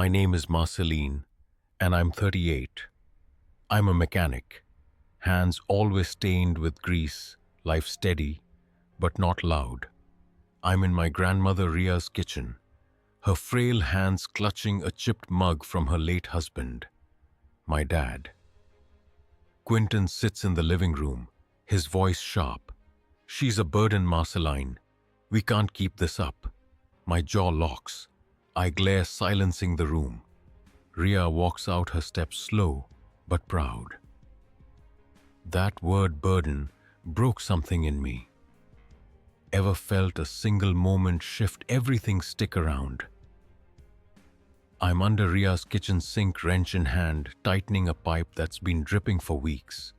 My name is Marceline, and I'm 38. I'm a mechanic, hands always stained with grease, life steady, but not loud. I'm in my grandmother Ria's kitchen, her frail hands clutching a chipped mug from her late husband, my dad. Quinton sits in the living room, his voice sharp. She's a burden, Marceline. We can't keep this up. My jaw locks. I glare, silencing the room. Ria walks out, her steps slow but proud. That word burden broke something in me. Ever felt a single moment shift everything stick around? I'm under Ria's kitchen sink, wrench in hand, tightening a pipe that's been dripping for weeks.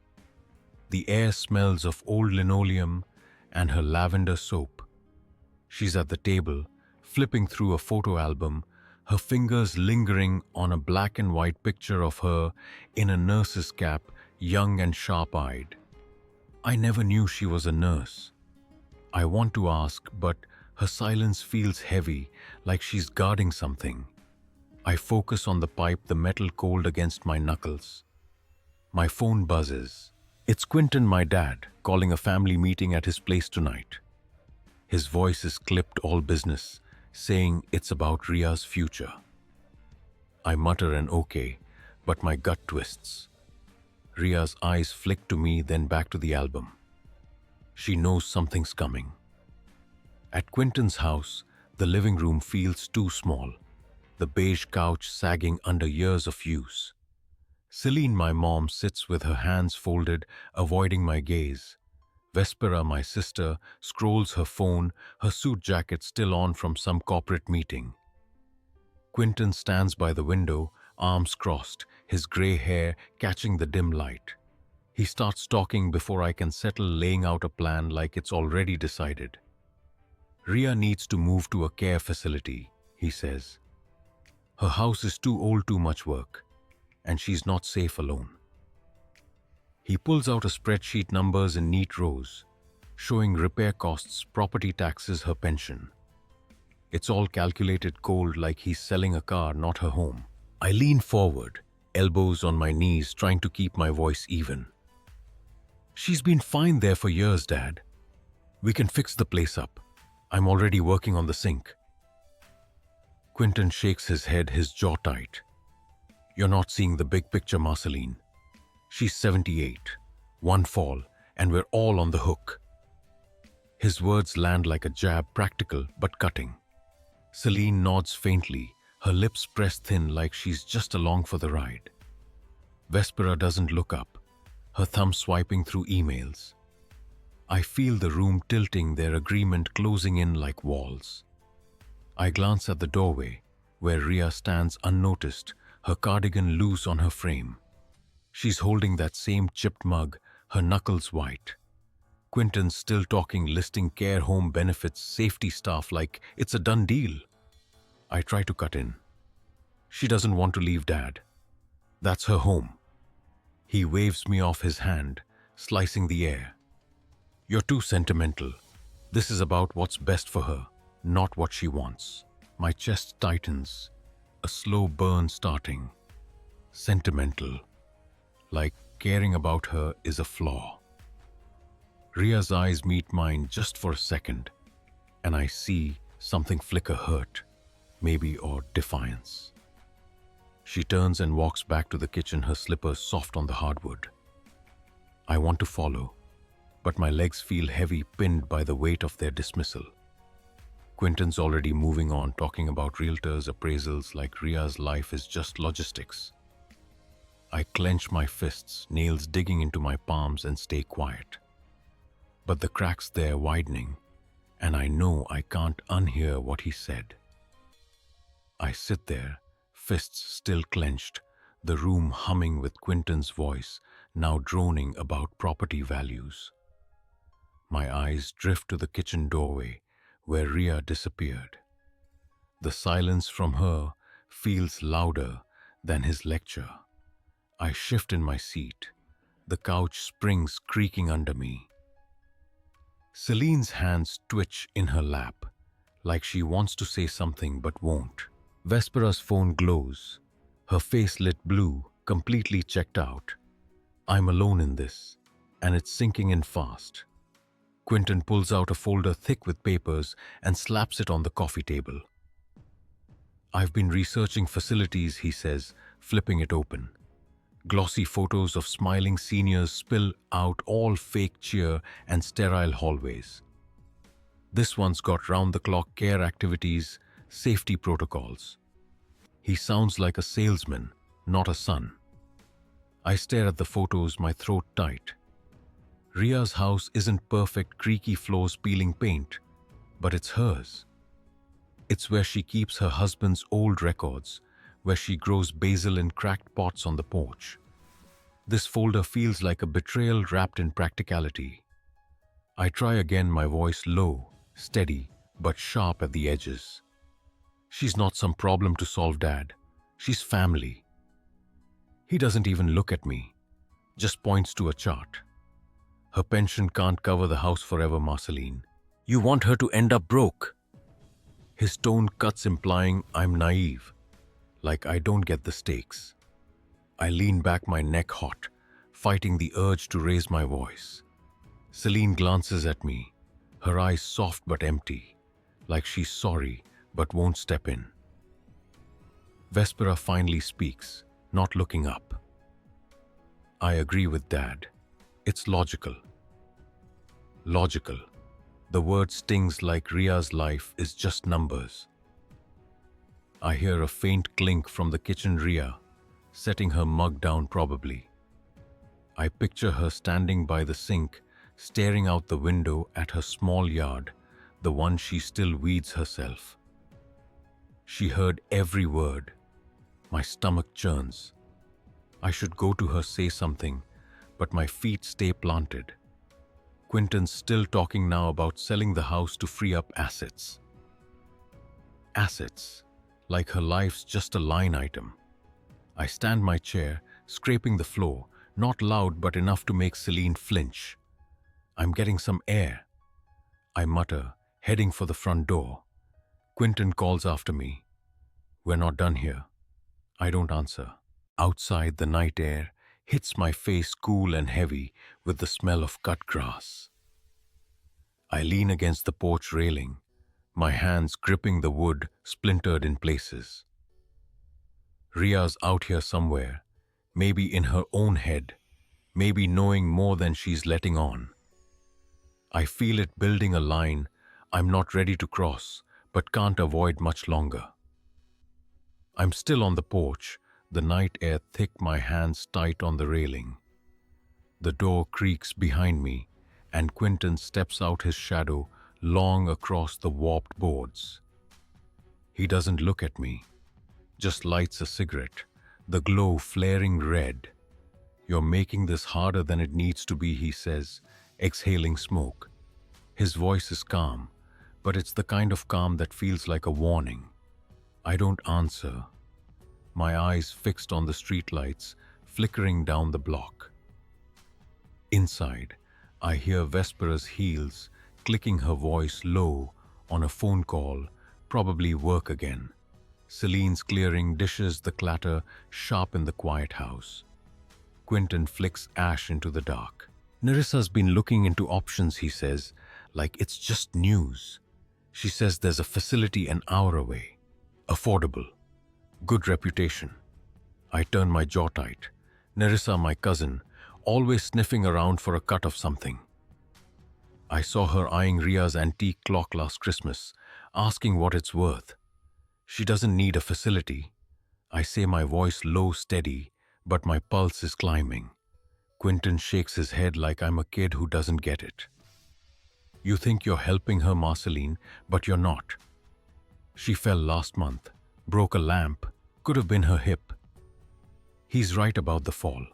The air smells of old linoleum and her lavender soap. She's at the table, flipping through a photo album, her fingers lingering on a black and white picture of her in a nurse's cap, young and sharp-eyed. I never knew she was a nurse. I want to ask, but her silence feels heavy, like she's guarding something. I focus on the pipe, the metal cold against my knuckles. My phone buzzes. It's Quinton, my dad, calling a family meeting at his place tonight. His voice is clipped, all business, saying it's about Ria's future. I mutter an okay, but my gut twists. Ria's eyes flick to me, then back to the album. She knows something's coming. At Quinton's house, the living room feels too small, the beige couch sagging under years of use. Celine, my mom, sits with her hands folded, avoiding my gaze. Vespera, my sister, scrolls her phone, her suit jacket still on from some corporate meeting. Quinton stands by the window, arms crossed, his gray hair catching the dim light. He starts talking before I can settle, laying out a plan like it's already decided. Ria needs to move to a care facility, he says. Her house is too old, too much work, and she's not safe alone. He pulls out a spreadsheet, numbers in neat rows, showing repair costs, property taxes, her pension. It's all calculated cold, like he's selling a car, not her home. I lean forward, elbows on my knees, trying to keep my voice even. She's been fine there for years, Dad. We can fix the place up. I'm already working on the sink. Quinton shakes his head, his jaw tight. You're not seeing the big picture, Marceline. She's 78, one fall, and we're all on the hook. His words land like a jab, practical but cutting. Celine nods faintly, her lips pressed thin like she's just along for the ride. Vespera doesn't look up, her thumb swiping through emails. I feel the room tilting, their agreement closing in like walls. I glance at the doorway, where Ria stands unnoticed, her cardigan loose on her frame. She's holding that same chipped mug, her knuckles white. Quinton's still talking, listing care home benefits, safety staff, like it's a done deal. I try to cut in. She doesn't want to leave, Dad. That's her home. He waves me off his hand, slicing the air. You're too sentimental. This is about what's best for her, not what she wants. My chest tightens, a slow burn starting. Sentimental. Like caring about her is a flaw. Ria's eyes meet mine just for a second, and I see something flicker, hurt, maybe, or defiance. She turns and walks back to the kitchen, her slippers soft on the hardwood. I want to follow, but my legs feel heavy, pinned by the weight of their dismissal. Quinton's already moving on, talking about realtors, appraisals, like Ria's life is just logistics. I clench my fists, nails digging into my palms, and stay quiet. But the cracks there widening, and I know I can't unhear what he said. I sit there, fists still clenched, the room humming with Quinton's voice, now droning about property values. My eyes drift to the kitchen doorway, where Ria disappeared. The silence from her feels louder than his lecture. I shift in my seat, the couch springs creaking under me. Celine's hands twitch in her lap, like she wants to say something but won't. Vespera's phone glows, her face lit blue, completely checked out. I'm alone in this, and it's sinking in fast. Quentin pulls out a folder thick with papers and slaps it on the coffee table. I've been researching facilities, he says, flipping it open. Glossy photos of smiling seniors spill out all fake cheer and sterile hallways. This one's got round-the-clock care activities, safety protocols. He sounds like a salesman, not a son. I stare at the photos, my throat tight. Ria's house isn't perfect, creaky floors, peeling paint, but it's hers. It's where she keeps her husband's old records, where she grows basil in cracked pots on the porch. This folder feels like a betrayal wrapped in practicality. I try again, my voice low, steady, but sharp at the edges. She's not some problem to solve, Dad. She's family. He doesn't even look at me, just points to a chart. Her pension can't cover the house forever, Marceline. You want her to end up broke. His tone cuts, implying I'm naive, like I don't get the stakes. I lean back, my neck hot, fighting the urge to raise my voice. Celine glances at me, her eyes soft but empty, like she's sorry but won't step in. Vespera finally speaks, not looking up. I agree with Dad. It's logical. Logical. The word stings like Ria's life is just numbers. I hear a faint clink from the kitchen, Ria, setting her mug down probably. I picture her standing by the sink, staring out the window at her small yard, the one she still weeds herself. She heard every word. My stomach churns. I should go to her, say something, but my feet stay planted. Quentin's still talking now about selling the house to free up assets. Assets, like her life's just a line item. I stand my chair, scraping the floor, not loud but enough to make Celine flinch. I'm getting some air. I mutter, heading for the front door. Quentin calls after me. We're not done here. I don't answer. Outside, the night air hits my face, cool and heavy with the smell of cut grass. I lean against the porch railing, my hands gripping the wood splintered in places. Ria's out here somewhere, maybe in her own head, maybe knowing more than she's letting on. I feel it building a line I'm not ready to cross, but can't avoid much longer. I'm still on the porch, the night air thick, my hands tight on the railing. The door creaks behind me, and Quentin steps out, his shadow long across the warped boards. He doesn't look at me, just lights a cigarette, the glow flaring red. You're making this harder than it needs to be, he says, exhaling smoke. His voice is calm, but it's the kind of calm that feels like a warning. I don't answer, my eyes fixed on the streetlights flickering down the block. Inside, I hear Vespera's heels clicking, her voice low on a phone call, probably work again. Celine's clearing dishes, the clatter sharp in the quiet house. Quentin flicks ash into the dark. Nerissa's been looking into options, he says, like it's just news. She says there's a facility an hour away. Affordable. Good reputation. I turn my jaw tight. Nerissa, my cousin, always sniffing around for a cut of something. I saw her eyeing Ria's antique clock last Christmas, asking what it's worth. She doesn't need a facility. I say, my voice low, steady, but my pulse is climbing. Quentin shakes his head like I'm a kid who doesn't get it. You think you're helping her, Marceline, but you're not. She fell last month, broke a lamp, could have been her hip. He's right about the fall.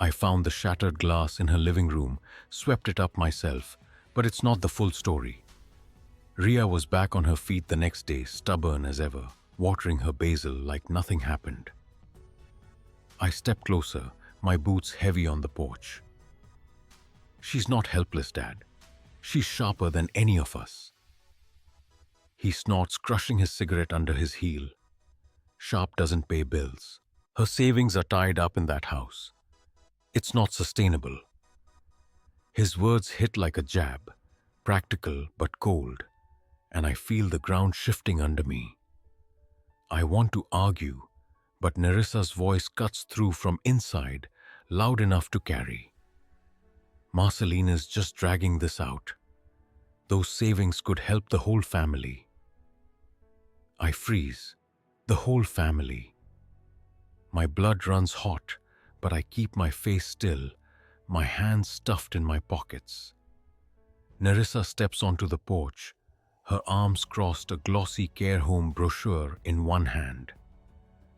I found the shattered glass in her living room, swept it up myself, but it's not the full story. Ria was back on her feet the next day, stubborn as ever, watering her basil like nothing happened. I step closer, my boots heavy on the porch. She's not helpless, Dad. She's sharper than any of us. He snorts, crushing his cigarette under his heel. Sharp doesn't pay bills. Her savings are tied up in that house. It's not sustainable. His words hit like a jab, practical but cold, and I feel the ground shifting under me. I want to argue, but Nerissa's voice cuts through from inside, loud enough to carry. Marceline is just dragging this out. Those savings could help the whole family. I freeze. The whole family. My blood runs hot, but I keep my face still, my hands stuffed in my pockets. Nerissa steps onto the porch, her arms crossed, a glossy care home brochure in one hand.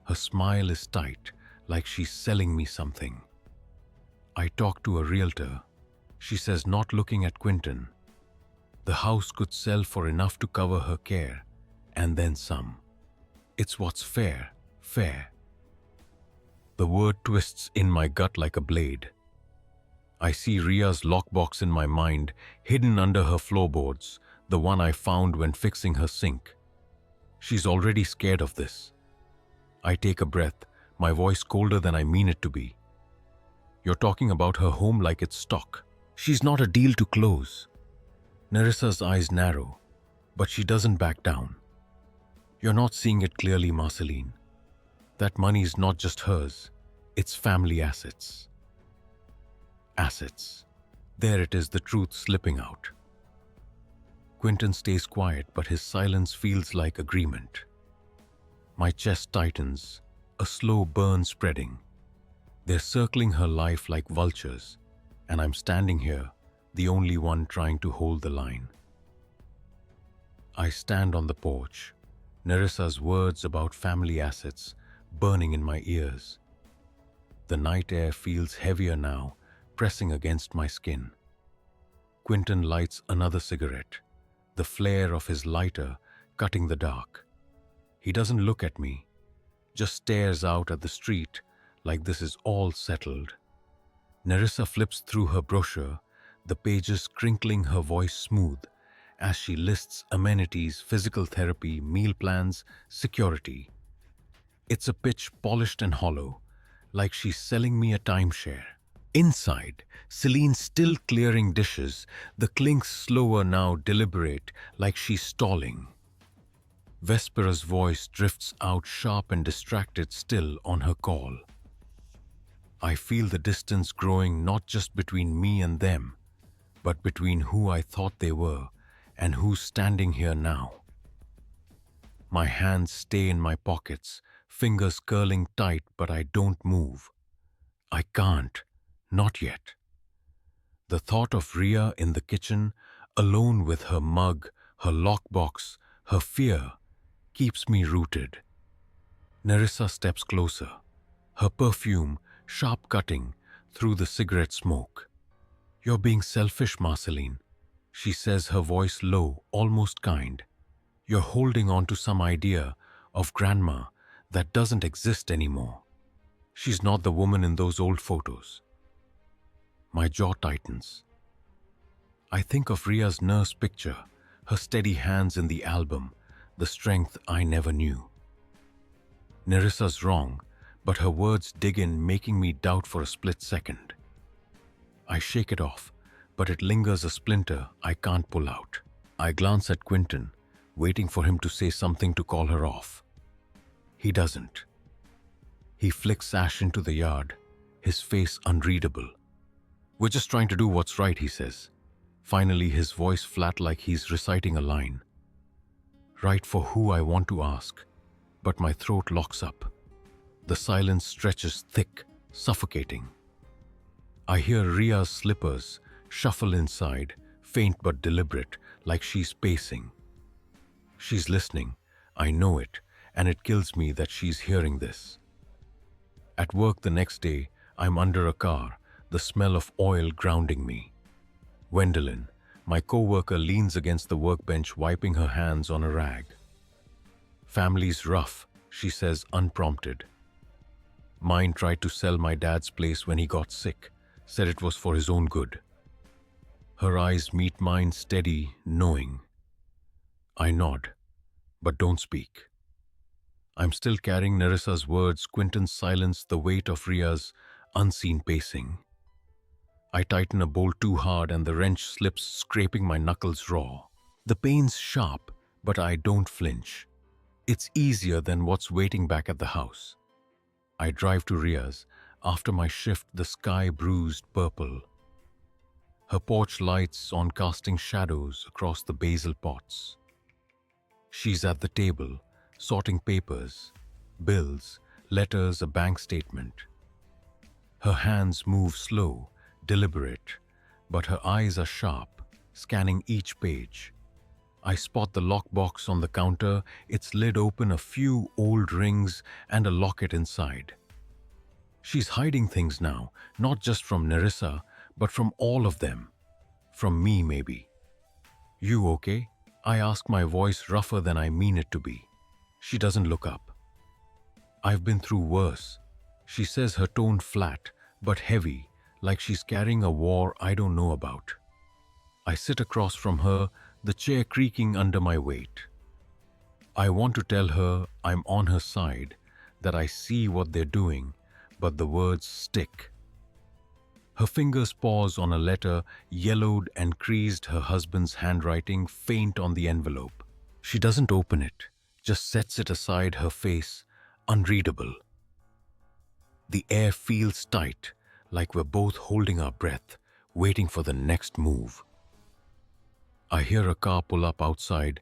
Her smile is tight, like she's selling me something. I talk to a realtor. She says, not looking at Quinton. The house could sell for enough to cover her care, and then some. It's what's fair, fair. The word twists in my gut like a blade. I see Ria's lockbox in my mind, hidden under her floorboards, the one I found when fixing her sink. She's already scared of this. I take a breath, my voice colder than I mean it to be. You're talking about her home like it's stock. She's not a deal to close. Nerissa's eyes narrow, but she doesn't back down. You're not seeing it clearly, Marceline. That money's not just hers, it's family assets. Assets. There it is, the truth slipping out. Quinton stays quiet, but his silence feels like agreement. My chest tightens, a slow burn spreading. They're circling her life like vultures, and I'm standing here, the only one trying to hold the line. I stand on the porch, Nerissa's words about family assets burning in my ears. The night air feels heavier now, pressing against my skin. Quinton lights another cigarette, the flare of his lighter cutting the dark. He doesn't look at me, just stares out at the street like this is all settled. Nerissa flips through her brochure, the pages crinkling, her voice smooth, as she lists amenities, physical therapy, meal plans, security. It's a pitch polished and hollow, like she's selling me a timeshare. Inside, Celine's still clearing dishes, the clinks slower now, deliberate, like she's stalling. Vespera's voice drifts out, sharp and distracted, still on her call. I feel the distance growing, not just between me and them, but between who I thought they were and who's standing here now. My hands stay in my pockets, fingers curling tight, but I don't move. I can't, not yet. The thought of Ria in the kitchen, alone with her mug, her lockbox, her fear, keeps me rooted. Nerissa steps closer, her perfume sharp cutting through the cigarette smoke. You're being selfish, Marceline, she says, her voice low, almost kind. You're holding on to some idea of grandma that doesn't exist anymore. She's not the woman in those old photos. My jaw tightens. I think of Ria's nurse picture, her steady hands in the album, the strength I never knew. Nerissa's wrong, but her words dig in, making me doubt for a split second. I shake it off, but it lingers, a splinter I can't pull out. I glance at Quinton, waiting for him to say something to call her off. He doesn't. He flicks ash into the yard, his face unreadable. We're just trying to do what's right, he says. Finally, his voice flat like he's reciting a line. Right for who, I want to ask, but my throat locks up. The silence stretches thick, suffocating. I hear Ria's slippers shuffle inside, faint but deliberate, like she's pacing. She's listening, I know it, and it kills me that she's hearing this. At work the next day, I'm under a car, the smell of oil grounding me. Gwendolyn, my co-worker, leans against the workbench, wiping her hands on a rag. Family's rough, she says, unprompted. Mine tried to sell my dad's place when he got sick, said it was for his own good. Her eyes meet mine, steady, knowing. I nod, but don't speak. I'm still carrying Nerissa's words, Quinton's silence, the weight of Ria's unseen pacing. I tighten a bolt too hard and the wrench slips, scraping my knuckles raw. The pain's sharp, but I don't flinch. It's easier than what's waiting back at the house. I drive to Ria's. After my shift, the sky bruised purple. Her porch lights on, casting shadows across the basil pots. She's at the table, sorting papers, bills, letters, a bank statement. Her hands move slow, deliberate, but her eyes are sharp, scanning each page. I spot the lockbox on the counter, its lid open, a few old rings and a locket inside. She's hiding things now, not just from Nerissa, but from all of them. From me, maybe. "You okay?" I ask, my voice rougher than I mean it to be. She doesn't look up. "I've been through worse," she says, her tone flat but heavy, like she's carrying a war I don't know about. I sit across from her, the chair creaking under my weight. I want to tell her I'm on her side, that I see what they're doing, but the words stick. Her fingers pause on a letter, yellowed and creased, her husband's handwriting faint on the envelope. She doesn't open it, just sets it aside, her face unreadable. The air feels tight, like we're both holding our breath, waiting for the next move. I hear a car pull up outside,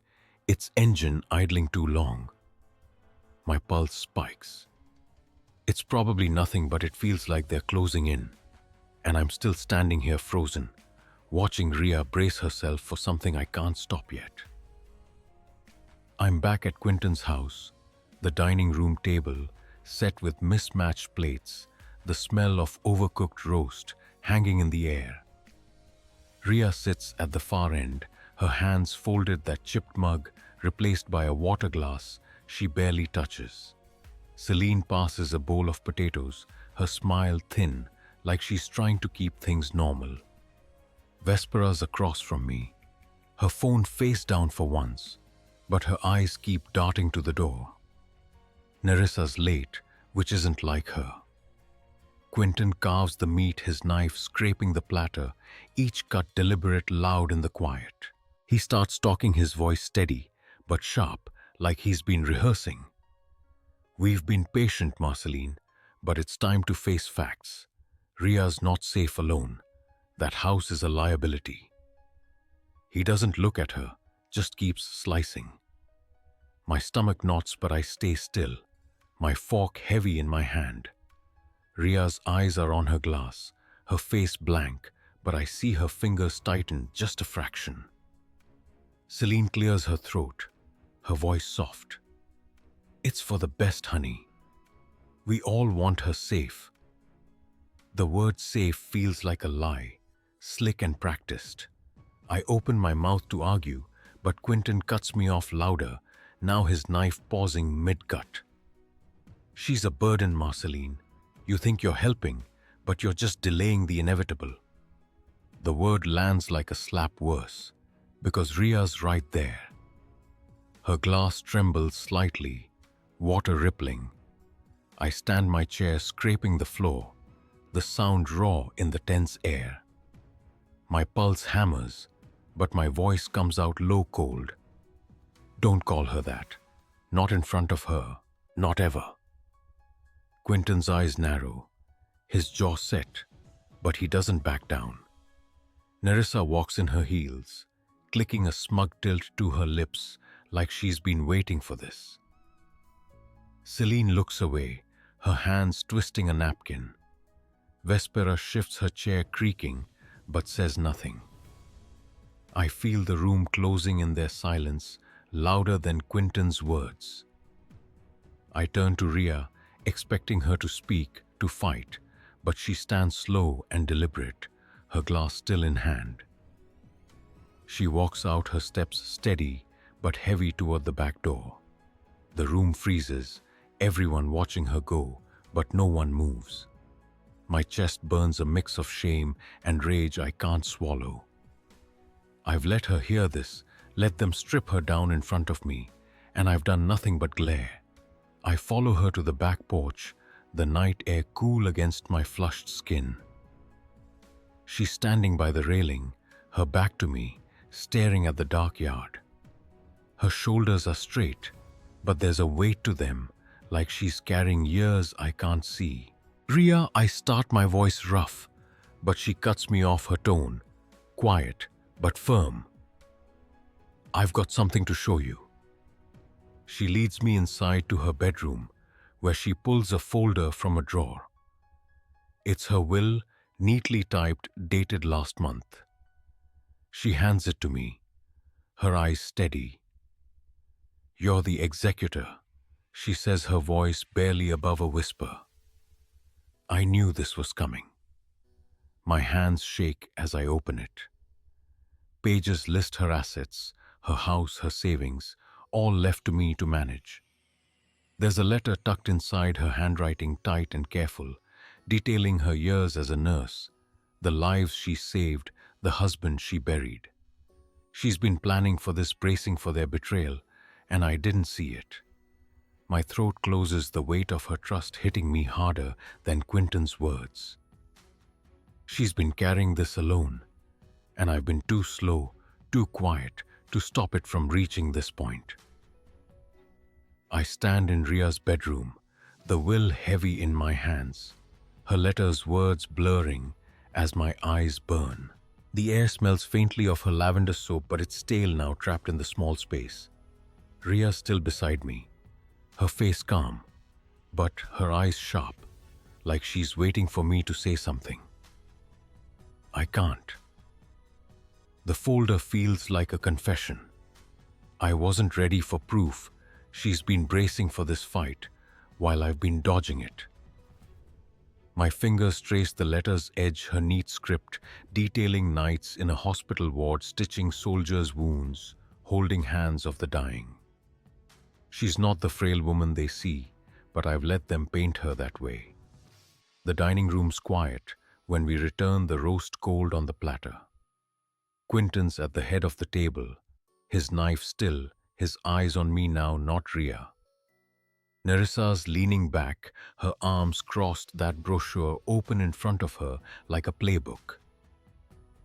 its engine idling too long. My pulse spikes. It's probably nothing, but it feels like they're closing in. And I'm still standing here frozen, watching Ria brace herself for something I can't stop yet. I'm back at Quinton's house, the dining room table set with mismatched plates, the smell of overcooked roast hanging in the air. Ria sits at the far end, her hands folded, that chipped mug replaced by a water glass she barely touches. Celine passes a bowl of potatoes, her smile thin, like she's trying to keep things normal. Vespera's across from me, her phone face down for once, but her eyes keep darting to the door. Nerissa's late, which isn't like her. Quinton carves the meat, his knife scraping the platter, each cut deliberate, loud in the quiet. He starts talking, his voice steady but sharp, like he's been rehearsing. "We've been patient, Marceline, but it's time to face facts. Ria's not safe alone. That house is a liability." He doesn't look at her, just keeps slicing. My stomach knots, but I stay still, my fork heavy in my hand. Ria's eyes are on her glass, her face blank, but I see her fingers tighten just a fraction. Celine clears her throat, her voice soft. "It's for the best, honey. We all want her safe." The word safe feels like a lie, slick and practiced. I open my mouth to argue, but Quinton cuts me off louder, now his knife pausing mid-cut. "She's a burden, Marceline. You think you're helping, but you're just delaying the inevitable." The word lands like a slap worse, because Ria's right there. Her glass trembles slightly, water rippling. I stand my chair, scraping the floor, the sound raw in the tense air. My pulse hammers, but my voice comes out low, cold. "Don't call her that. Not in front of her. Not ever." Quinton's eyes narrow, his jaw set, but he doesn't back down. Nerissa walks in her heels, clicking a smug tilt to her lips, like she's been waiting for this. Celine looks away, her hands twisting a napkin. Vespera shifts her chair, creaking, but says nothing. I feel the room closing in their silence, louder than Quinton's words. I turn to Ria, expecting her to speak, to fight, but she stands slow and deliberate, her glass still in hand. She walks out, her steps steady but heavy, toward the back door. The room freezes, everyone watching her go, but no one moves. My chest burns, a mix of shame and rage I can't swallow. I've let her hear this, let them strip her down in front of me, and I've done nothing but glare. I follow her to the back porch, the night air cool against my flushed skin. She's standing by the railing, her back to me, staring at the dark yard. Her shoulders are straight, but there's a weight to them, like she's carrying years I can't see. "Ria," I start, my voice rough, but she cuts me off, her tone quiet but firm. "I've got something to show you." She leads me inside to her bedroom, where she pulls a folder from a drawer. It's her will, neatly typed, dated last month. She hands it to me, her eyes steady. "You're the executor," she says, her voice barely above a whisper. I knew this was coming. My hands shake as I open it. Pages list her assets, her house, her savings, all left to me to manage. There's a letter tucked inside, her handwriting tight and careful, detailing her years as a nurse, the lives she saved, the husband she buried. She's been planning for this, bracing for their betrayal, and I didn't see it. My throat closes, the weight of her trust hitting me harder than Quentin's words. She's been carrying this alone, and I've been too slow, too quiet to stop it from reaching this point. I stand in Ria's bedroom, the will heavy in my hands, her letters, words blurring as my eyes burn. The air smells faintly of her lavender soap, but it's stale now, trapped in the small space. Ria's still beside me, her face calm, but her eyes sharp, like she's waiting for me to say something. I can't. The folder feels like a confession. I wasn't ready for proof. She's been bracing for this fight, while I've been dodging it. My fingers trace the letter's edge, her neat script, detailing nights in a hospital ward, stitching soldiers' wounds, holding hands of the dying. She's not the frail woman they see, but I've let them paint her that way. The dining room's quiet when we return, the roast cold on the platter. Quentin's at the head of the table, his knife still, his eyes on me now, not Ria. Nerissa's leaning back, her arms crossed, that brochure open in front of her like a playbook.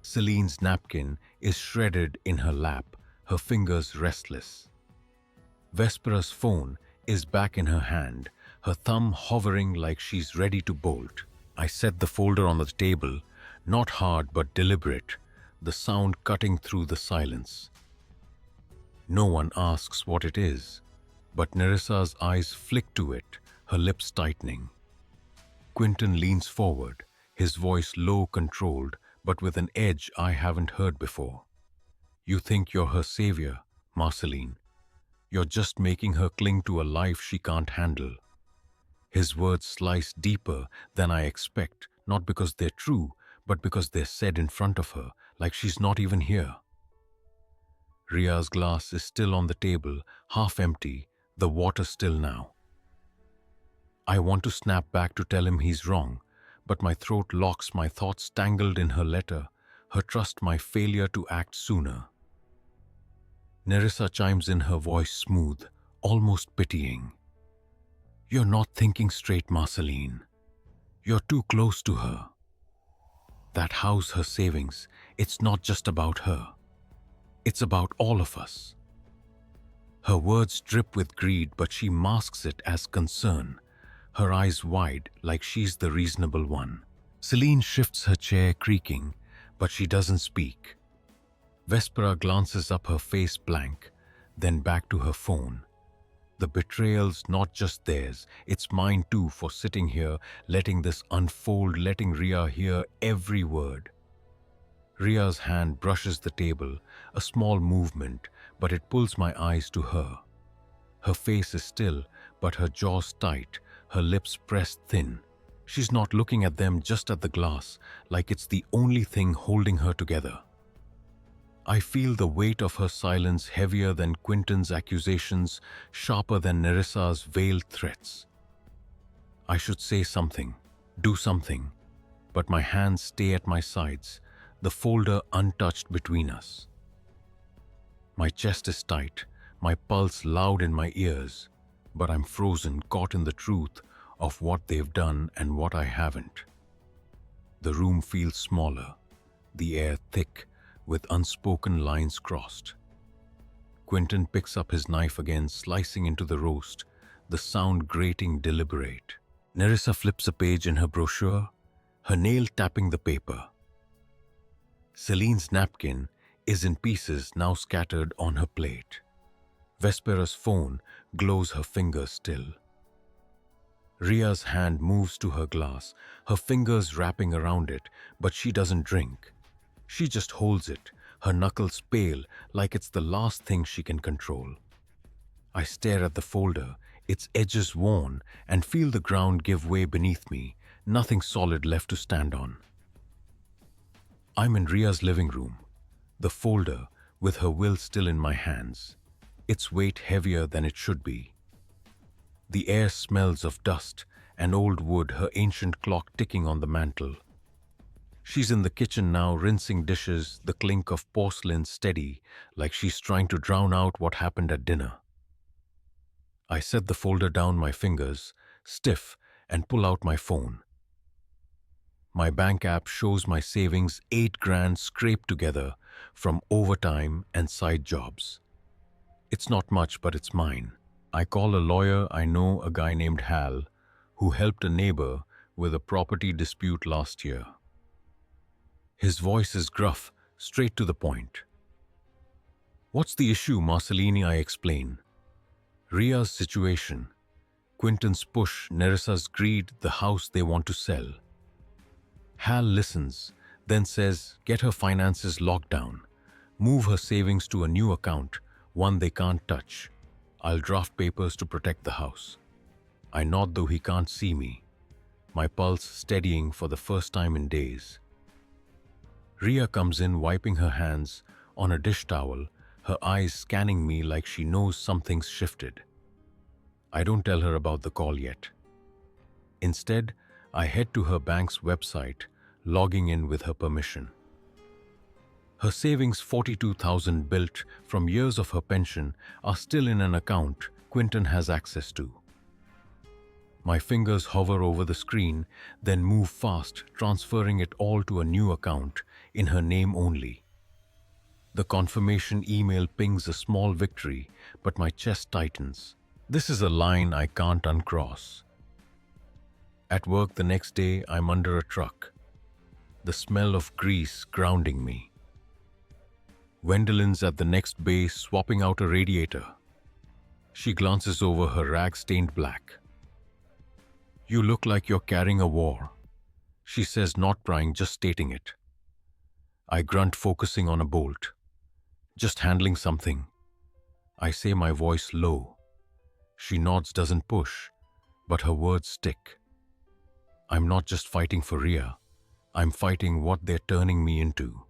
Celine's napkin is shredded in her lap, her fingers restless. Vespera's phone is back in her hand, her thumb hovering like she's ready to bolt. I set the folder on the table, not hard but deliberate, the sound cutting through the silence. No one asks what it is, but Nerissa's eyes flick to it, her lips tightening. Quentin leans forward, his voice low, controlled, but with an edge I haven't heard before. "You think you're her savior, Marceline. You're just making her cling to a life she can't handle." His words slice deeper than I expect, not because they're true, but because they're said in front of her, like she's not even here. Ria's glass is still on the table, half empty, the water still now. I want to snap back to tell him he's wrong, but my throat locks, my thoughts tangled in her letter, her trust, my failure to act sooner. Nerissa chimes in, her voice smooth, almost pitying. "You're not thinking straight, Marceline. You're too close to her. That house, her savings, it's not just about her. It's about all of us." Her words drip with greed, but she masks it as concern, her eyes wide like she's the reasonable one. Celine shifts her chair, creaking, but she doesn't speak. Vespera glances up, her face blank, then back to her phone. The betrayal's not just theirs, it's mine too, for sitting here, letting this unfold, letting Ria hear every word. Ria's hand brushes the table, a small movement, but it pulls my eyes to her. Her face is still, but her jaws tight, her lips pressed thin. She's not looking at them, just at the glass, like it's the only thing holding her together. I feel the weight of her silence, heavier than Quentin's accusations, sharper than Nerissa's veiled threats. I should say something, do something, but my hands stay at my sides, the folder untouched between us. My chest is tight, my pulse loud in my ears. but I'm frozen, caught in the truth of what they've done and what I haven't. The room feels smaller, the air thick, with unspoken lines crossed. Quentin picks up his knife again, slicing into the roast, the sound grating deliberate. Nerissa flips a page in her brochure, her nail tapping the paper. Celine's napkin is in pieces now scattered on her plate. Vespera's phone glows her fingers still. Ria's hand moves to her glass, her fingers wrapping around it, but she doesn't drink. She just holds it, her knuckles pale like it's the last thing she can control. I stare at the folder, its edges worn, and feel the ground give way beneath me, nothing solid left to stand on. I'm in Ria's living room, the folder with her will still in my hands, its weight heavier than it should be. The air smells of dust and old wood, her ancient clock ticking on the mantel. She's in the kitchen now, rinsing dishes, the clink of porcelain steady, like she's trying to drown out what happened at dinner. I set the folder down, my fingers stiff, and pull out my phone. My bank app shows my savings, 8 grand scraped together from overtime and side jobs. It's not much, but it's mine. I call a lawyer I know, a guy named Hal, who helped a neighbor with a property dispute last year. His voice is gruff, straight to the point. What's the issue, Marcellini? I explain. Ria's situation, Quentin's push, Nerissa's greed, the house they want to sell. Hal listens, then says, get her finances locked down. Move her savings to a new account, one they can't touch. I'll draft papers to protect the house. I nod, though he can't see me, my pulse steadying for the first time in days. Ria comes in, wiping her hands on a dish towel, her eyes scanning me like she knows something's shifted. I don't tell her about the call yet. Instead, I head to her bank's website, logging in with her permission. Her savings, 42,000 built from years of her pension, are still in an account Quentin has access to. My fingers hover over the screen, then move fast, transferring it all to a new account in her name only. The confirmation email pings a small victory, but my chest tightens. This is a line I can't uncross. At work the next day, I'm under a truck, the smell of grease grounding me. Wendelin's at the next bay, swapping out a radiator. She glances over her rag stained black. You look like you're carrying a war, she says, not prying, just stating it. I grunt, focusing on a bolt. Just handling something. I say, my voice low. She nods, doesn't push, but her words stick. I'm not just fighting for Ria, I'm fighting what they're turning me into.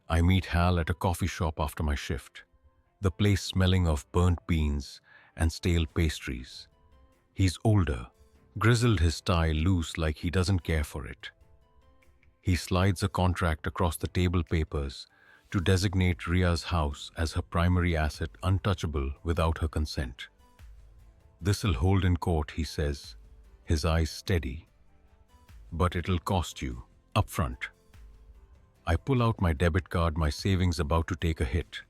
I meet Hal at a coffee shop after my shift, the place smelling of burnt beans and stale pastries. He's older, grizzled, his tie loose like he doesn't care for it. He slides a contract across the table papers to designate Ria's house as her primary asset, untouchable without her consent. This'll hold in court, he says, his eyes steady. But it'll cost you, upfront. I pull out my debit card, my savings about to take a hit.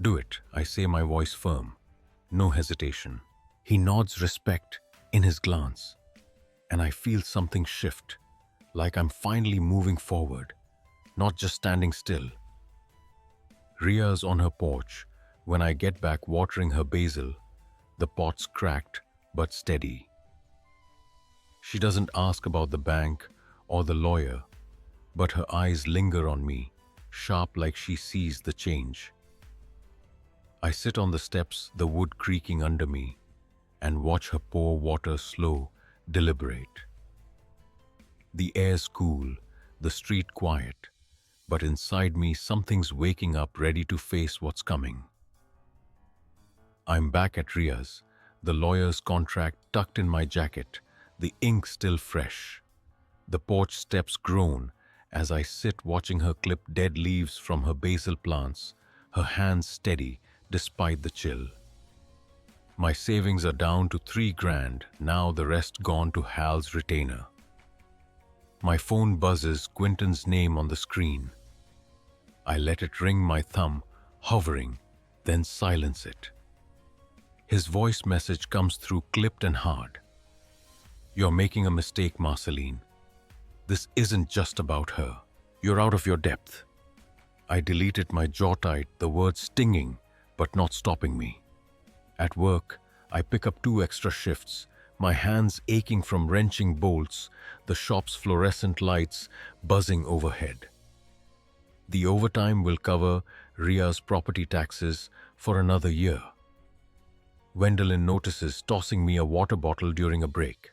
Do it, I say, my voice firm. No hesitation. He nods respect in his glance, and I feel something shift, like I'm finally moving forward, not just standing still. Ria's on her porch when I get back, watering her basil, the pot's cracked but steady. She doesn't ask about the bank or the lawyer, but her eyes linger on me, sharp like she sees the change. I sit on the steps, the wood creaking under me, and watch her pour water slow, deliberate. The air's cool, the street quiet, but inside me something's waking up, ready to face what's coming. I'm back at Ria's, the lawyer's contract tucked in my jacket, the ink still fresh. The porch steps groan as I sit, watching her clip dead leaves from her basil plants, her hands steady despite the chill. My savings are down to 3 grand, now the rest gone to Hal's retainer. My phone buzzes, Quinton's name on the screen. I let it ring, my thumb hovering, then silence it. His voice message comes through clipped and hard. You're making a mistake, Marceline. This isn't just about her. You're out of your depth. I deleted, my jaw tight, the words stinging, but not stopping me. At work, I pick up 2 extra shifts, my hands aching from wrenching bolts, the shop's fluorescent lights buzzing overhead. The overtime will cover Ria's property taxes for another year. Wendelin notices, tossing me a water bottle during a break.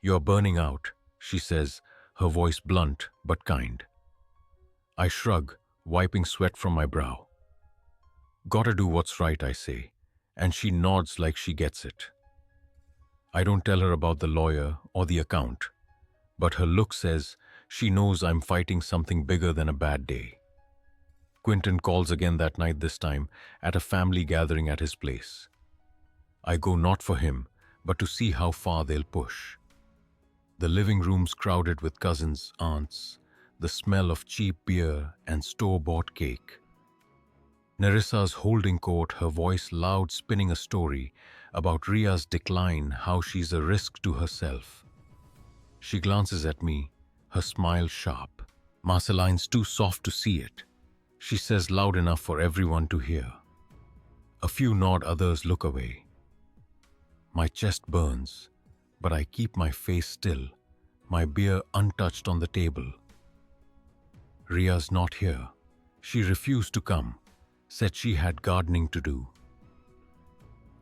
You're burning out, she says, her voice blunt but kind. I shrug, wiping sweat from my brow. Gotta do what's right, I say, and she nods like she gets it. I don't tell her about the lawyer or the account, but her look says she knows I'm fighting something bigger than a bad day. Quinton calls again that night, this time at a family gathering at his place. I go not for him, but to see how far they'll push. The living room's crowded with cousins, aunts, the smell of cheap beer and store-bought cake. Nerissa's holding court, her voice loud, spinning a story about Ria's decline, how she's a risk to herself. She glances at me, her smile sharp. Marceline's too soft to see it, she says loud enough for everyone to hear. A few nod, others look away. My chest burns, but I keep my face still, my beer untouched on the table. Ria's not here. She refused to come, said she had gardening to do.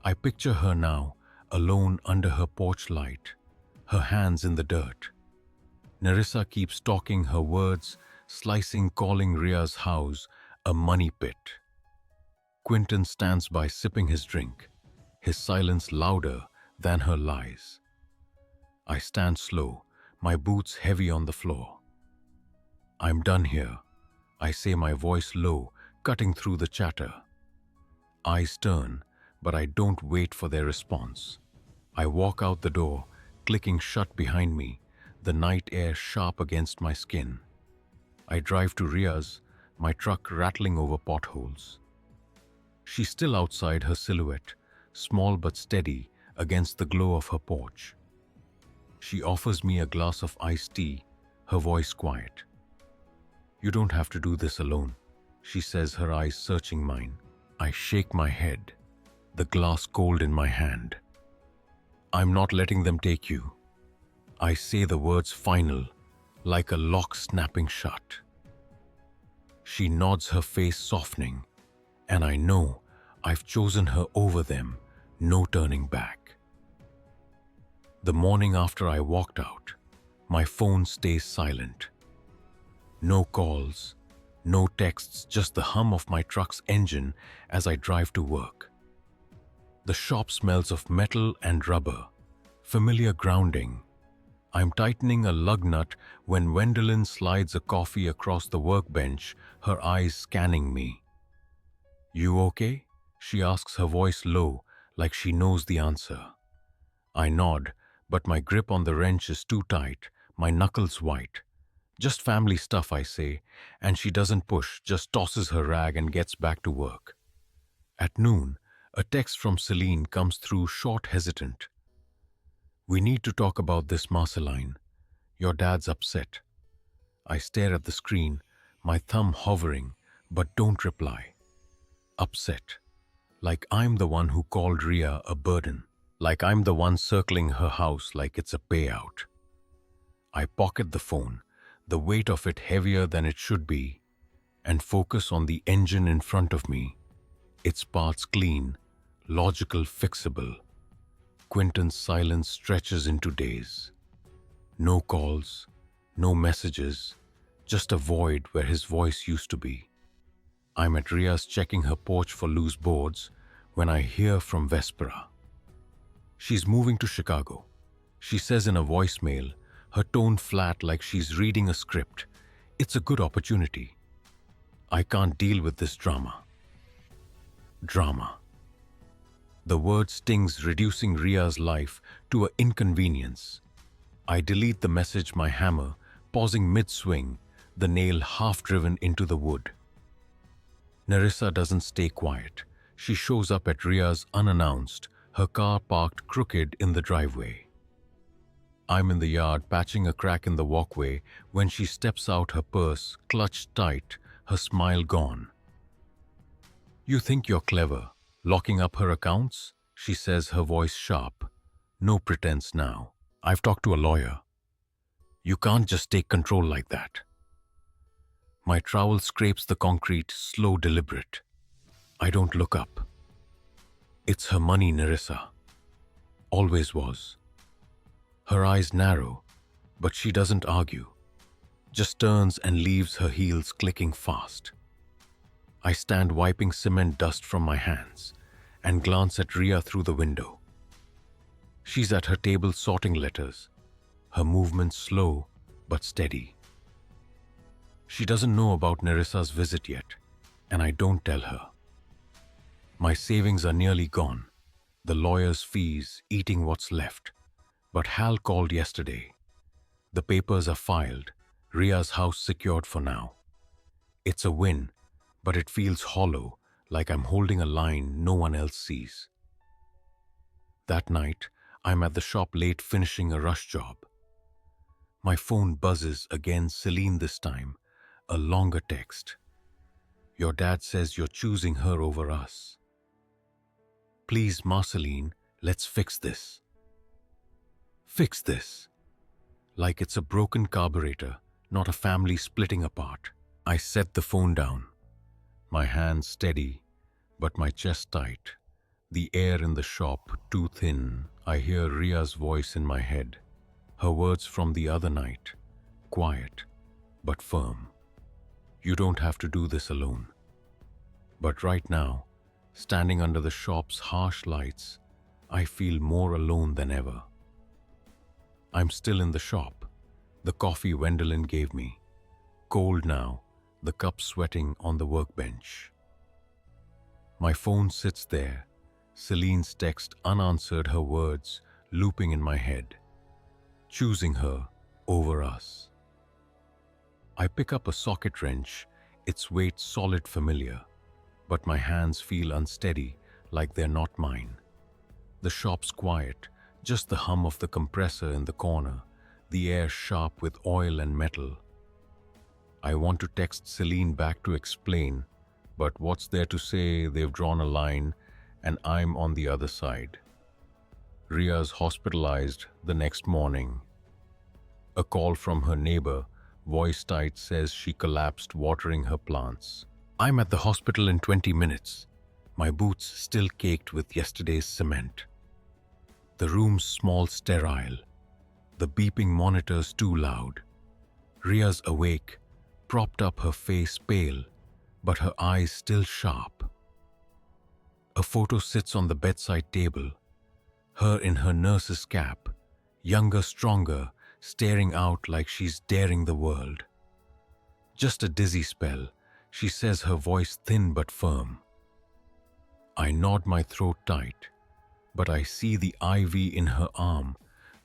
I picture her now, alone under her porch light, her hands in the dirt. Nerissa keeps talking, her words slicing, calling Ria's house a money pit. Quinton stands by, sipping his drink, his silence louder than her lies. I stand slow, my boots heavy on the floor. I'm done here, I say, my voice low, cutting through the chatter. Eyes turn, but I don't wait for their response. I walk out the door, clicking shut behind me, the night air sharp against my skin. I drive to Ria's, my truck rattling over potholes. She's still outside, her silhouette, small but steady, against the glow of her porch. She offers me a glass of iced tea, her voice quiet. You don't have to do this alone, she says, her eyes searching mine. I shake my head, the glass cold in my hand. I'm not letting them take you. I say the words final, like a lock snapping shut. She nods, her face softening, and I know I've chosen her over them, no turning back. The morning after I walked out, my phone stays silent. No calls, no texts, just the hum of my truck's engine as I drive to work. The shop smells of metal and rubber, familiar grounding. I'm tightening a lug nut when Wendelin slides a coffee across the workbench, her eyes scanning me. You okay? She asks, her voice low, like she knows the answer. I nod, but my grip on the wrench is too tight, my knuckles white. Just family stuff, I say, and she doesn't push, just tosses her rag and gets back to work. At noon, a text from Celine comes through, short, hesitant. We need to talk about this, Marceline. Your dad's upset. I stare at the screen, my thumb hovering, but don't reply. Upset. Like I'm the one who called Ria a burden. Like I'm the one circling her house like it's a payout. I pocket the phone, the weight of it heavier than it should be, and focus on the engine in front of me. Its parts clean, logical, fixable. Quinton's silence stretches into days. No calls, no messages, just a void where his voice used to be. I'm at Ria's checking her porch for loose boards when I hear from Vespera. She's moving to Chicago, she says in a voicemail, her tone flat like she's reading a script. It's a good opportunity. I can't deal with this drama. Drama. The word stings, reducing Ria's life to an inconvenience. I delete the message, my hammer, pausing mid-swing, the nail half driven into the wood. Nerissa doesn't stay quiet. She shows up at Ria's unannounced, her car parked crooked in the driveway. I'm in the yard patching a crack in the walkway when she steps out, her purse clutched tight, her smile gone. "You think you're clever, locking up her accounts?" she says, her voice sharp. "No pretense now. I've talked to a lawyer. You can't just take control like that." My trowel scrapes the concrete, slow, deliberate. I don't look up. It's her money, Nerissa. Always was. Her eyes narrow, but she doesn't argue. Just turns and leaves her heels clicking fast. I stand wiping cement dust from my hands and glance at Ria through the window. She's at her table sorting letters, her movements slow but steady. She doesn't know about Nerissa's visit yet, and I don't tell her. My savings are nearly gone, the lawyer's fees eating what's left. But Hal called yesterday. The papers are filed, Ria's house secured for now. It's a win, but it feels hollow, like I'm holding a line no one else sees. That night, I'm at the shop late finishing a rush job. My phone buzzes again, Celine this time, a longer text. "Your dad says you're choosing her over us. Please, Marceline, let's fix this." Fix this. Like it's a broken carburetor, not a family splitting apart. I set the phone down. My hands steady, but my chest tight. The air in the shop too thin. I hear Ria's voice in my head. Her words from the other night. Quiet, but firm. "You don't have to do this alone." But right now, standing under the shop's harsh lights, I feel more alone than ever. I'm still in the shop, the coffee Wendelin gave me. Cold now, the cup sweating on the workbench. My phone sits there, Celine's text unanswered, her words looping in my head. Choosing her over us. I pick up a socket wrench, its weight solid familiar, but my hands feel unsteady, like they're not mine. The shop's quiet, just the hum of the compressor in the corner, the air sharp with oil and metal. I want to text Celine back to explain, but what's there to say? They've drawn a line, and I'm on the other side. Ria's hospitalized the next morning. A call from her neighbor, voice tight, says she collapsed watering her plants. I'm at the hospital in 20 minutes, my boots still caked with yesterday's cement. The room's small, sterile. The beeping monitors too loud. Ria's awake, propped up, her face pale, but her eyes still sharp. A photo sits on the bedside table, her in her nurse's cap, younger, stronger, staring out like she's daring the world. "Just a dizzy spell," she says, her voice thin but firm. I nod, my throat tight, but I see the IV in her arm,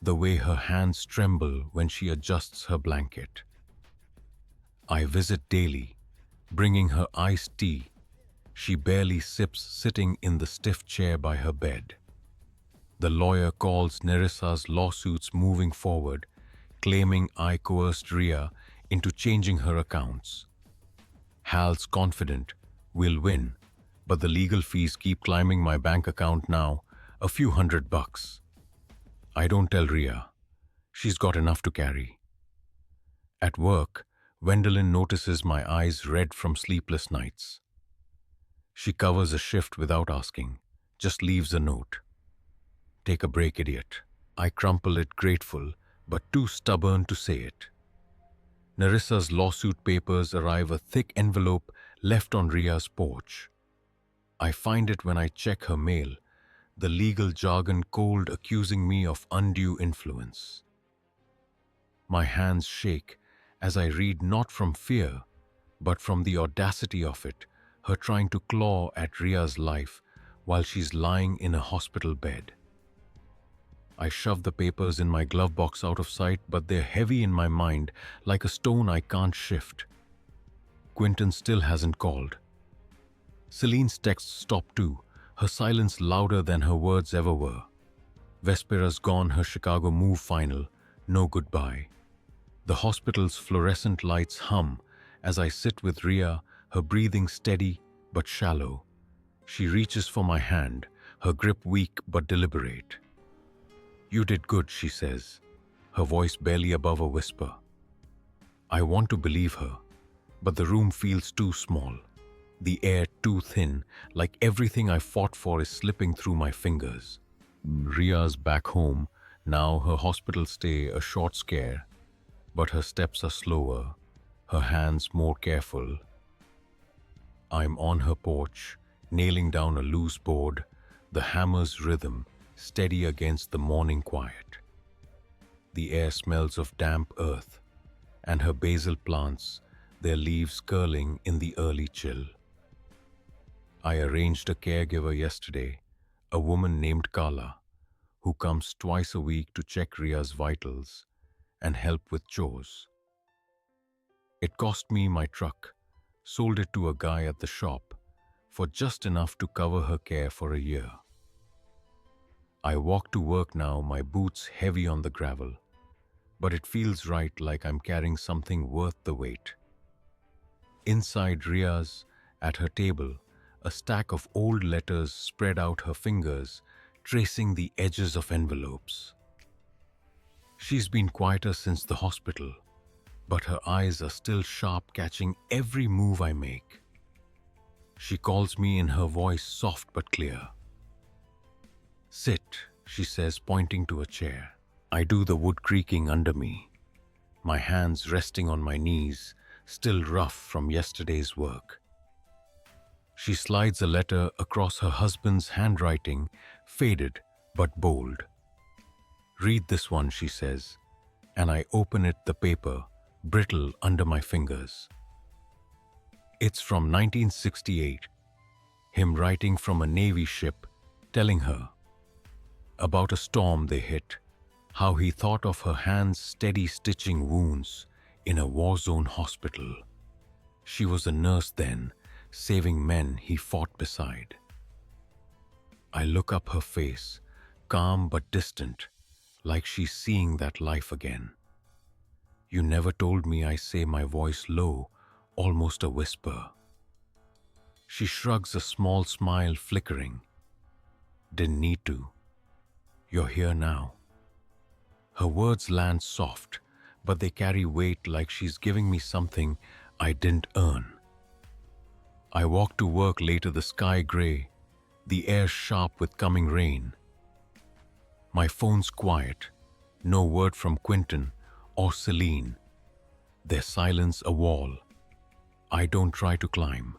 the way her hands tremble when she adjusts her blanket. I visit daily, bringing her iced tea. She barely sips, sitting in the stiff chair by her bed. The lawyer calls, Nerissa's lawsuits moving forward, claiming I coerced Ria into changing her accounts. Hal's confident we'll win, but the legal fees keep climbing my bank account now, a few $100. I don't tell Ria. She's got enough to carry. At work, Wendelin notices my eyes red from sleepless nights. She covers a shift without asking, just leaves a note. "Take a break, idiot." I crumple it, grateful, but too stubborn to say it. Nerissa's lawsuit papers arrive, a thick envelope left on Ria's porch. I find it when I check her mail, the legal jargon cold, accusing me of undue influence. My hands shake as I read, not from fear, but from the audacity of it, her trying to claw at Ria's life while she's lying in a hospital bed. I shove the papers in my glove box out of sight, but they're heavy in my mind, like a stone I can't shift. Quentin still hasn't called. Celine's texts stopped too, her silence louder than her words ever were. Vespera's gone, her Chicago move final, no goodbye. The hospital's fluorescent lights hum as I sit with Ria, her breathing steady but shallow. She reaches for my hand, her grip weak but deliberate. "You did good," she says, her voice barely above a whisper. I want to believe her, but the room feels too small, the air too thin, like everything I fought for is slipping through my fingers. Ria's back home, now her hospital stay a short scare, but her steps are slower, her hands more careful. I'm on her porch, nailing down a loose board, the hammer's rhythm steady against the morning quiet. The air smells of damp earth, and her basil plants, their leaves curling in the early chill. I arranged a caregiver yesterday, a woman named Carla, who comes twice a week to check Ria's vitals and help with chores. It cost me my truck, sold it to a guy at the shop for just enough to cover her care for a year. I walk to work now, my boots heavy on the gravel, but it feels right, like I'm carrying something worth the weight. Inside Ria's, at her table, a stack of old letters spread out, her fingers tracing the edges of envelopes. She's been quieter since the hospital, but her eyes are still sharp, catching every move I make. She calls me in her voice soft but clear. "Sit," she says, pointing to a chair. I do, the wood creaking under me, my hands resting on my knees, still rough from yesterday's work. She slides a letter across, her husband's handwriting, faded but bold. "Read this one," she says, and I open it, the paper brittle under my fingers. It's from 1968, him writing from a Navy ship, telling her about a storm they hit, how he thought of her hands steady stitching wounds in a war-zone hospital. She was a nurse then, saving men he fought beside. I look up, her face, calm but distant, like she's seeing that life again. "You never told me," I say, my voice low, almost a whisper. She shrugs, a small smile flickering. "Didn't need to. You're here now." Her words land soft, but they carry weight, like she's giving me something I didn't earn. I walk to work later, the sky gray, the air sharp with coming rain. My phone's quiet, no word from Quentin or Celine. Their silence a wall I don't try to climb.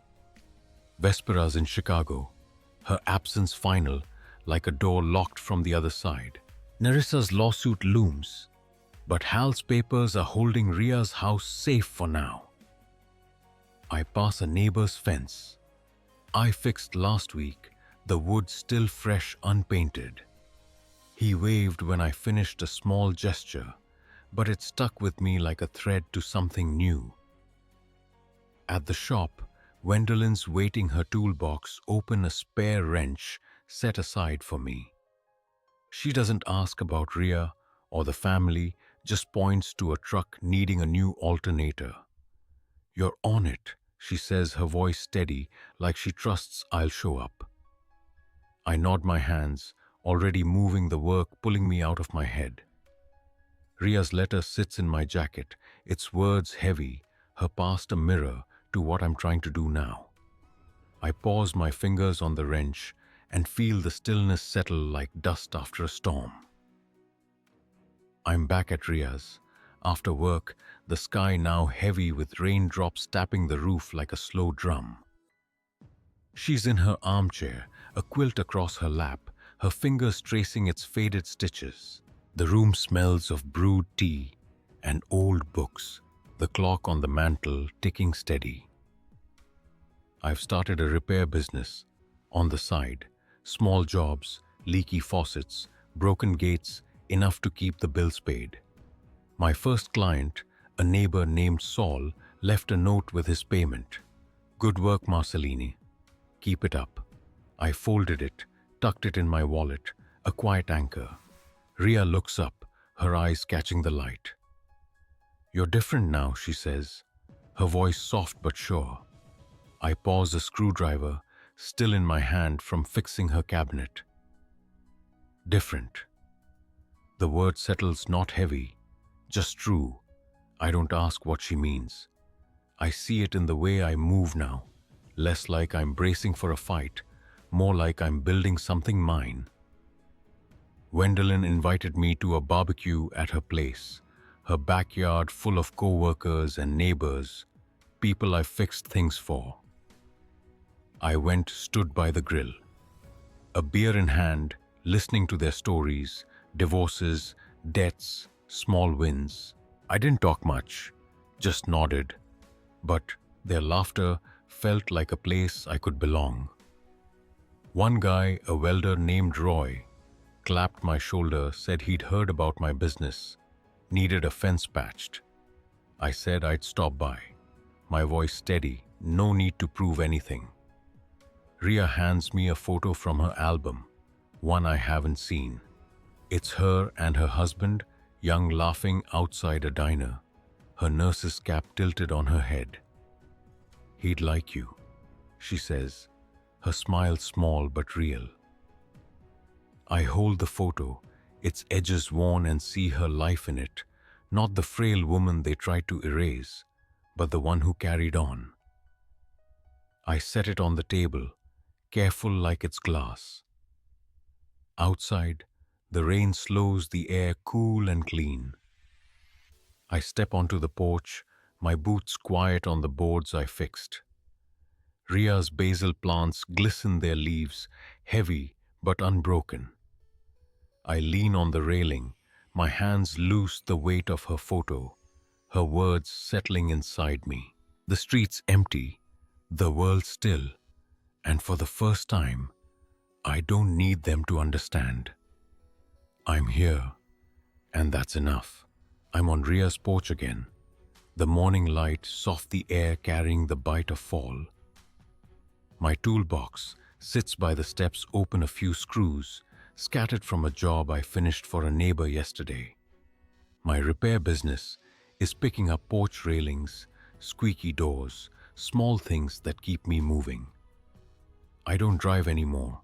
Vespera's in Chicago, her absence final, like a door locked from the other side. Nerissa's lawsuit looms, but Hal's papers are holding Ria's house safe for now. I pass a neighbor's fence. I fixed last week, the wood still fresh, unpainted. He waved when I finished, a small gesture, but it stuck with me like a thread to something new. At the shop, Gwendolyn's waiting, her toolbox open, a spare wrench set aside for me. She doesn't ask about Ria or the family, just points to a truck needing a new alternator. "You're on it," she says, her voice steady, like she trusts I'll show up. I nod my hands, already moving, the work pulling me out of my head. Ria's letter sits in my jacket, its words heavy, her past a mirror to what I'm trying to do now. I pause, my fingers on the wrench, and feel the stillness settle like dust after a storm. I'm back at Ria's. After work, the sky now heavy with raindrops tapping the roof like a slow drum. She's in her armchair, a quilt across her lap, her fingers tracing its faded stitches. The room smells of brewed tea and old books, the clock on the mantel ticking steady. I've started a repair business on the side, Small jobs, leaky faucets, broken gates, enough to keep the bills paid. My first client, a neighbor named Saul, left a note with his payment. Good work, Marcelini. Keep it up. I folded it, tucked it in my wallet, a quiet anchor. Ria looks up, her eyes catching the light. You're different now, she says, her voice soft but sure. I pause a screwdriver, still in my hand from fixing her cabinet. Different. The word settles not heavy, just true. I don't ask what she means. I see it in the way I move now, less like I'm bracing for a fight, more like I'm building something mine. Wendelin invited me to a barbecue at her place, her backyard full of co-workers and neighbors, people I fixed things for. I went, stood by the grill, a beer in hand, listening to their stories, divorces, debts, small wins. I didn't talk much, just nodded, but their laughter felt like a place I could belong. One guy, a welder named Roy, clapped my shoulder, said he'd heard about my business, needed a fence patched. I said I'd stop by, my voice steady, no need to prove anything. Ria hands me a photo from her album, one I haven't seen. It's her and her husband, young, laughing outside a diner, her nurse's cap tilted on her head. He'd like you, she says, her smile small but real. I hold the photo, its edges worn, and see her life in it, not the frail woman they tried to erase, but the one who carried on. I set it on the table, careful like it's glass. Outside, the rain slows the air cool and clean. I step onto the porch, my boots quiet on the boards I fixed. Ria's basil plants glisten their leaves, heavy but unbroken. I lean on the railing, my hands loose the weight of her photo, her words settling inside me. The street's empty, the world still, and for the first time, I don't need them to understand. I'm here, and that's enough. I'm on Ria's porch again, the morning light soft the air carrying the bite of fall. My toolbox sits by the steps, open, a few screws, scattered from a job I finished for a neighbor yesterday. My repair business is picking up porch railings, squeaky doors, small things that keep me moving. I don't drive anymore,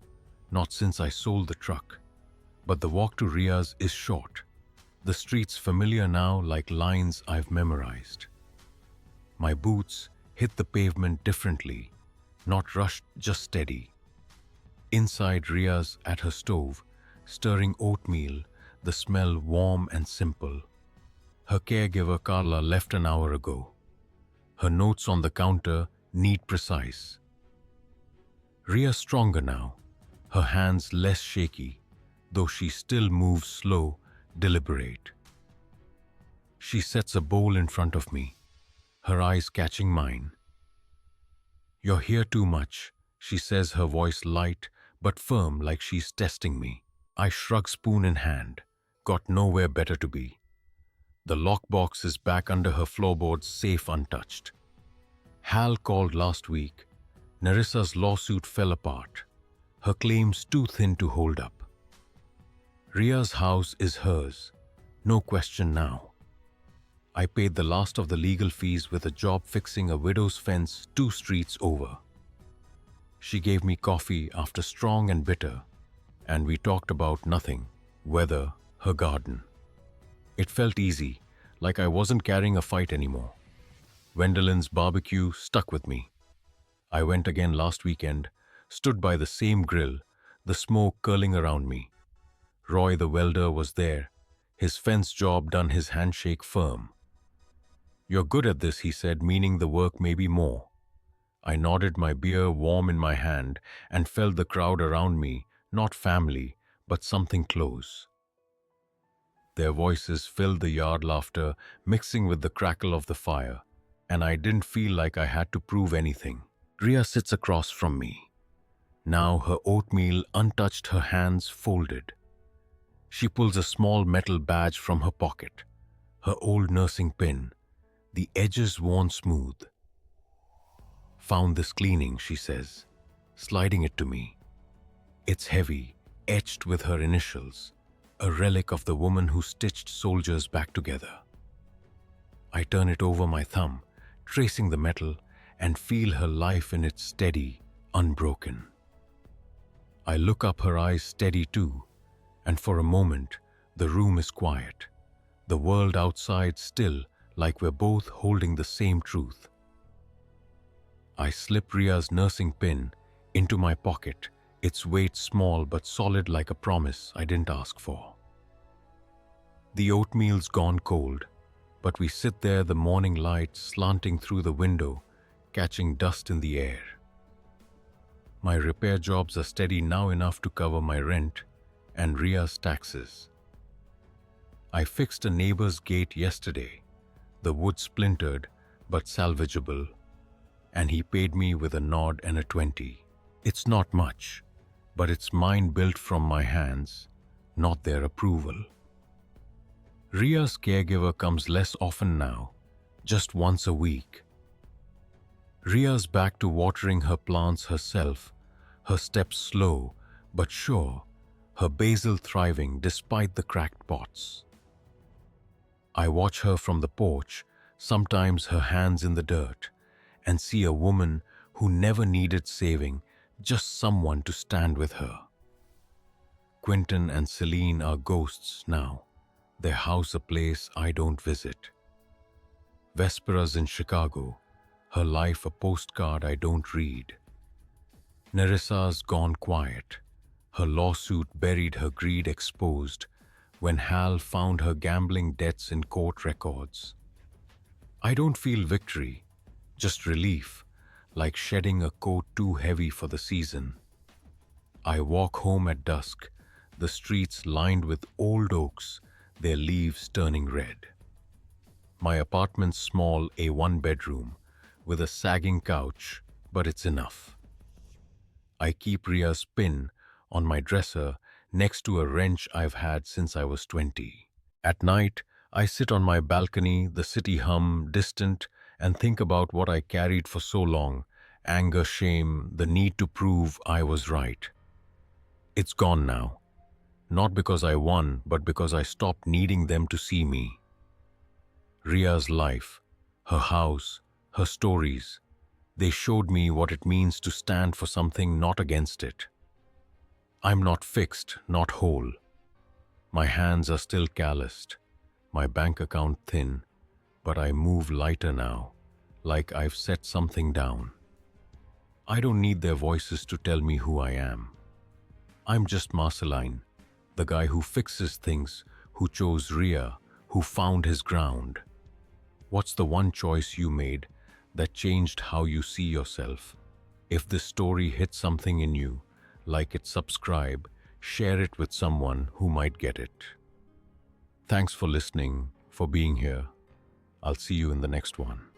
not since I sold the truck, but the walk to Ria's is short. The street's familiar now, like lines I've memorized. My boots hit the pavement differently, not rushed, just steady. Inside, Ria's at her stove, stirring oatmeal, the smell warm and simple. Her caregiver Carla left an hour ago. Her notes on the counter, neat, precise. Ria stronger now, her hands less shaky, though she still moves slow, deliberate. She sets a bowl in front of me, her eyes catching mine. You're here too much, she says, her voice light but firm, like she's testing me. I shrug, spoon in hand, got nowhere better to be. The lockbox is back under her floorboards, safe, untouched. Hal called last week. Nerissa's lawsuit fell apart, her claims too thin to hold up. Ria's house is hers, no question now. I paid the last of the legal fees with a job fixing a widow's fence 2 streets over. She gave me coffee after strong and bitter, and we talked about nothing, weather, her garden. It felt easy, like I wasn't carrying a fight anymore. Wendelin's barbecue stuck with me. I went again last weekend, stood by the same grill, the smoke curling around me. Roy the welder was there, his fence job done, his handshake firm. You're good at this, he said, meaning the work may be more. I nodded, my beer warm in my hand, and felt the crowd around me, not family, but something close. Their voices filled the yard, laughter mixing with the crackle of the fire, and I didn't feel like I had to prove anything. Ria sits across from me. Now her oatmeal untouched, her hands folded. She pulls a small metal badge from her pocket, her old nursing pin, the edges worn smooth. "Found this cleaning," she says, sliding it to me. It's heavy, etched with her initials, a relic of the woman who stitched soldiers back together. I turn it over my thumb, tracing the metal, and feel her life in it steady, unbroken. I look up, her eyes steady too, and for a moment the room is quiet, the world outside still, like we're both holding the same truth. I slip Ria's nursing pin into my pocket, its weight small but solid like a promise I didn't ask for. The oatmeal's gone cold, but we sit there, the morning light slanting through the window, catching dust in the air. My repair jobs are steady now, enough to cover my rent and Ria's taxes. I fixed a neighbor's gate yesterday, the wood splintered but salvageable, and he paid me with a nod and a 20. It's not much, but it's mine, built from my hands, not their approval. Ria's caregiver comes less often now, just once a week. Ria's back to watering her plants herself, her steps slow but sure, her basil thriving despite the cracked pots. I watch her from the porch, sometimes her hands in the dirt, and see a woman who never needed saving, just someone to stand with her. Quentin and Celine are ghosts now, their house a place I don't visit. Vespera's in Chicago, her life a postcard I don't read. Nerissa's gone quiet, her lawsuit buried, her greed exposed, when Hal found her gambling debts in court records. I don't feel victory, just relief, like shedding a coat too heavy for the season. I walk home at dusk, the streets lined with old oaks, their leaves turning red. My apartment's small, a one-bedroom, with a sagging couch, but it's enough. I keep Ria's pin on my dresser next to a wrench I've had since I was 20. At night, I sit on my balcony, the city hum distant, and think about what I carried for so long, anger, shame, the need to prove I was right. It's gone now. Not because I won, but because I stopped needing them to see me. Ria's life, her house, her stories, they showed me what it means to stand for something, not against it. I'm not fixed, not whole. My hands are still calloused, my bank account thin, but I move lighter now, like I've set something down. I don't need their voices to tell me who I am. I'm just Marceline, the guy who fixes things, who chose Ria, who found his ground. What's the one choice you made that changed how you see yourself? If this story hit something in you, like it, subscribe, share it with someone who might get it. Thanks for listening, for being here. I'll see you in the next one.